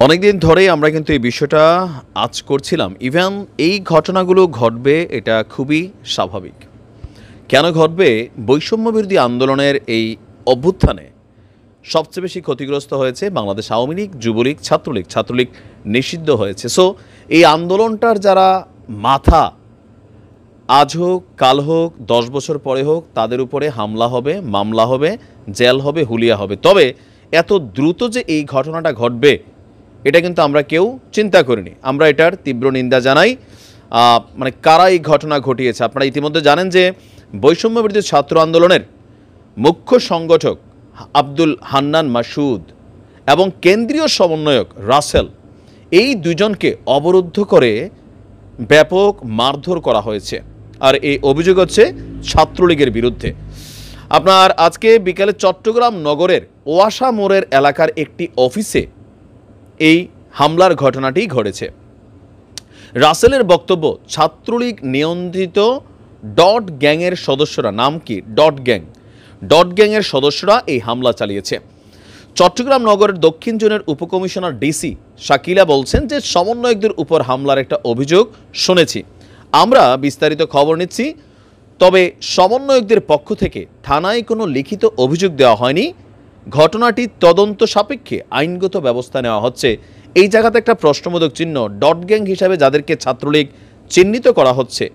অনেকদিন ধরেই আমরা কিন্তু এই বিষয়টা আঁচ করছিলাম। ইভেন এই ঘটনাগুলো ঘটবে এটা খুবই স্বাভাবিক। কেন ঘটবে? বৈষম্যবিরোধী আন্দোলনের এই অভ্যুত্থানে সবচেয়ে বেশি ক্ষতিগ্রস্ত হয়েছে বাংলাদেশ আওয়ামী লীগ, যুবলীগ, ছাত্রলীগ। ছাত্রলীগ নিষিদ্ধ হয়েছে। সো এই আন্দোলনটার যারা মাথা, আজ হোক, কাল হোক, 10 বছর পরে হোক, তাদের উপরে হামলা হবে, মামলা হবে, জেল হবে, হুলিয়া হবে। তবে এত দ্রুত যে এই ঘটনাটা ঘটবে এটা কিন্তু আমরা কেউ চিন্তা করিনি। আমরা এটার তীব্র নিন্দা জানাই। কারা এই ঘটনা ঘটিয়েছে আপনারা ইতিমধ্যে জানেন যে বৈষম্যবিরোধী ছাত্র আন্দোলনের মুখ্য সংগঠক আব্দুল হান্নান মাসুদ এবং কেন্দ্রীয় সমন্বয়ক রাসেল, এই দুজনকে অবরুদ্ধ করে ব্যাপক মারধর করা হয়েছে। আর এই অভিযোগ হচ্ছে ছাত্রলীগের বিরুদ্ধে। আপনার আজকে বিকালে চট্টগ্রাম নগরের ওয়াসা মোড়ের এলাকার একটি অফিসে এই হামলার ঘটনাটি ঘটেছে। রাসেলের বক্তব্য, ছাত্রলীগ নিয়ন্ত্রিত ডট গ্যাংয়ের সদস্যরা, নাম কি ডট গ্যাংয়ের সদস্যরা এই হামলা চালিয়েছে। চট্টগ্রাম নগরের দক্ষিণ জোনের উপকমিশনার ডিসি শাকিলা বলছেন যে সমন্বয়কদের উপর হামলার একটা অভিযোগ শুনেছি, আমরা বিস্তারিত খবর নিচ্ছি। তবে সমন্বয়কদের পক্ষ থেকে থানায় কোনো লিখিত অভিযোগ দেওয়া হয়নি। ঘটনাটি তদন্ত সাপেক্ষে আইনগত ব্যবস্থা নেওয়া হচ্ছে। এই জায়গাতে একটা প্রশ্নবোধক চিহ্ন। ডট গ্যাং হিসাবে যাদেরকে ছাত্রলীগ চিহ্নিত করা হচ্ছে,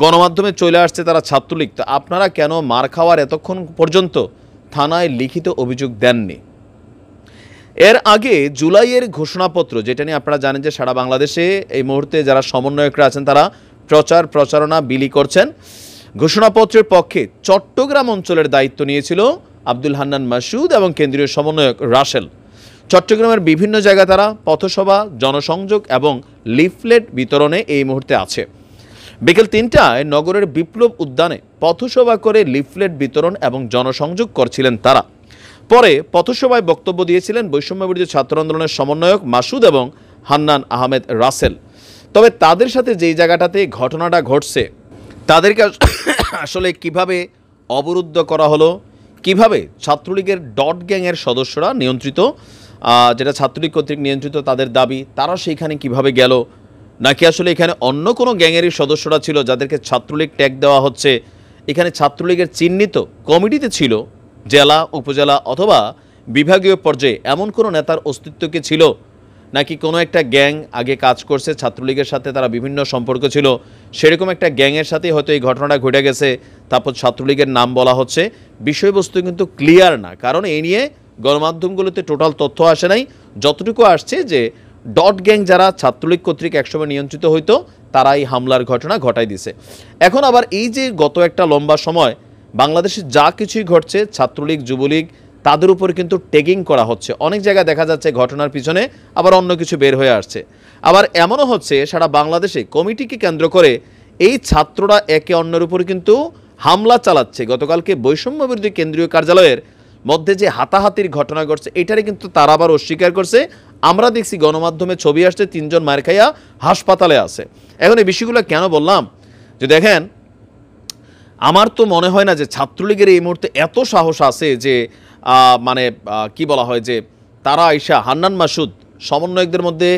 গণমাধ্যমে চলে আসছে তারা ছাত্রলীগ, তো আপনারা কেন মার খাওয়ার এতক্ষণ পর্যন্ত থানায় লিখিত অভিযোগ দেননি? এর আগে জুলাইয়ের ঘোষণাপত্র, যেটা নিয়ে আপনারা জানেন যে সারা বাংলাদেশে এই মুহূর্তে যারা সমন্বয়করা আছেন তারা প্রচারণা বিলি করছেন। ঘোষণাপত্রের পক্ষে চট্টগ্রাম অঞ্চলের দায়িত্ব নিয়েছিল আব্দুল হান্নান মাসুদ এবং কেন্দ্রীয় সমন্বয়ক রাসেল। চট্টগ্রামের বিভিন্ন জায়গায় তারা পথসভা, জনসংযোগ এবং লিফলেট বিতরণে এই মুহূর্তে আছে। বিকেল 3টায় নগরের বিপ্লব উদ্যানে পথসভা করে লিফলেট বিতরণ এবং জনসংযোগ করছিলেন তারা। পরে পথসভায় বক্তব্য দিয়েছিলেন বৈষম্যবিরোধী ছাত্র আন্দোলনের সমন্বয়ক মাসুদ এবং হান্নান আহমেদ রাসেল। তবে তাদের সাথে যেই জায়গাটাতে ঘটনাটা ঘটছে, তাদেরকে আসলে কিভাবে অবরুদ্ধ করা হলো, কিভাবে ছাত্রলীগের ডট গ্যাংয়ের সদস্যরা নিয়ন্ত্রিত, যেটা ছাত্রলীগ কর্তৃক নিয়ন্ত্রিত তাদের দাবি, তারা সেইখানে কিভাবে গেল, নাকি আসলে এখানে অন্য কোনো গ্যাংয়েরই সদস্যরা ছিল যাদেরকে ছাত্রলীগ ট্যাগ দেওয়া হচ্ছে, এখানে ছাত্রলীগের চিহ্নিত কমিটিতে ছিল জেলা, উপজেলা অথবা বিভাগীয় পর্যায়ে এমন কোনো নেতার অস্তিত্ব কি ছিল, নাকি কোনো একটা গ্যাং আগে কাজ করছে ছাত্রলীগের সাথে, তারা বিভিন্ন সম্পর্ক ছিল, সেরকম একটা গ্যাংয়ের সাথে হয়তো এই ঘটনাটা ঘটে গেছে, তারপর ছাত্রলীগের নাম বলা হচ্ছে। বিষয়বস্তু কিন্তু ক্লিয়ার না, কারণ এই নিয়ে গণমাধ্যমগুলোতে টোটাল তথ্য আসে নাই। যতটুকু আসছে যে ডট গ্যাং যারা ছাত্রলীগ কর্তৃক একসময় নিয়ন্ত্রিত হইতো তারা এই হামলার ঘটনা ঘটাই দিছে। এখন আবার এই যে গত একটা লম্বা সময় বাংলাদেশে যা কিছুই ঘটছে, ছাত্রলীগ, যুবলীগ, তাদের উপর কিন্তু ট্যাগিং করা হচ্ছে। অনেক জায়গায় দেখা যাচ্ছে ঘটনার পিছনে আবার অন্য কিছু বের হয়ে আসছে। আবার এমনও হচ্ছে সারা বাংলাদেশে কমিটিকে কেন্দ্র করে এই ছাত্ররা একে অন্যের উপর কিন্তু হামলা চালাচ্ছে। গতকালকে বৈষম্যবিরোধী কেন্দ্রীয় কার্যালয়ের মধ্যে যে হাতাহাতির ঘটনা ঘটছে, এটারে কিন্তু তারা আবার অস্বীকার করছে। আমরা দেখছি গণমাধ্যমে ছবি আসছে 3 জন মার খাইয়া হাসপাতালে আছে। এখন এই বিষয়গুলো কেন বললাম, যে দেখেন, আমার তো মনে হয় না যে ছাত্রলীগের এই মুহূর্তে এত সাহস আছে যে কি বলা হয় যে তারা আইসা হান্নান মাসুদ সমন্বয়কদের মধ্যে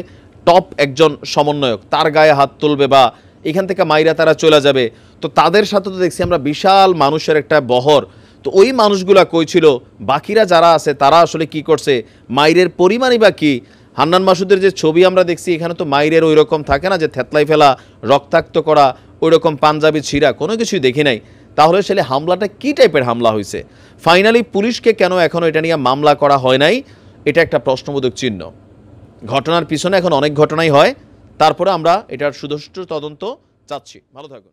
টপ একজন সমন্বয়ক, তার গায়ে হাত তুলবে বা এখান থেকে মাইরা তারা চলে যাবে। তো তাদের সাথে তো দেখছি আমরা বিশাল মানুষের একটা বহর। তো ওই মানুষগুলা কই ছিল? বাকিরা যারা আছে তারা আসলে কি করছে? মাইরের পরিমাণই বা কি? হান্নান মাসুদের যে ছবি আমরা দেখছি, এখানে তো মাইরের ওই রকম থাকে না যে থেতলাই ফেলা, রক্তাক্ত করা, ওই রকম পাঞ্জাবি ছিঁড়া কোনো কিছুই দেখি নাই। তাহলে আসলে হামলাটা কি টাইপের হামলা হয়েছে? ফাইনালি পুলিশকে কেন এখনও এটা নিয়ে মামলা করা হয় নাই, এটা একটা প্রশ্নবোধক চিহ্ন। ঘটনার পিছনে এখন অনেক ঘটনাই হয়, তারপরে আমরা এটার সুষ্ঠু তদন্ত চাচ্ছি। ভালো থাকুন।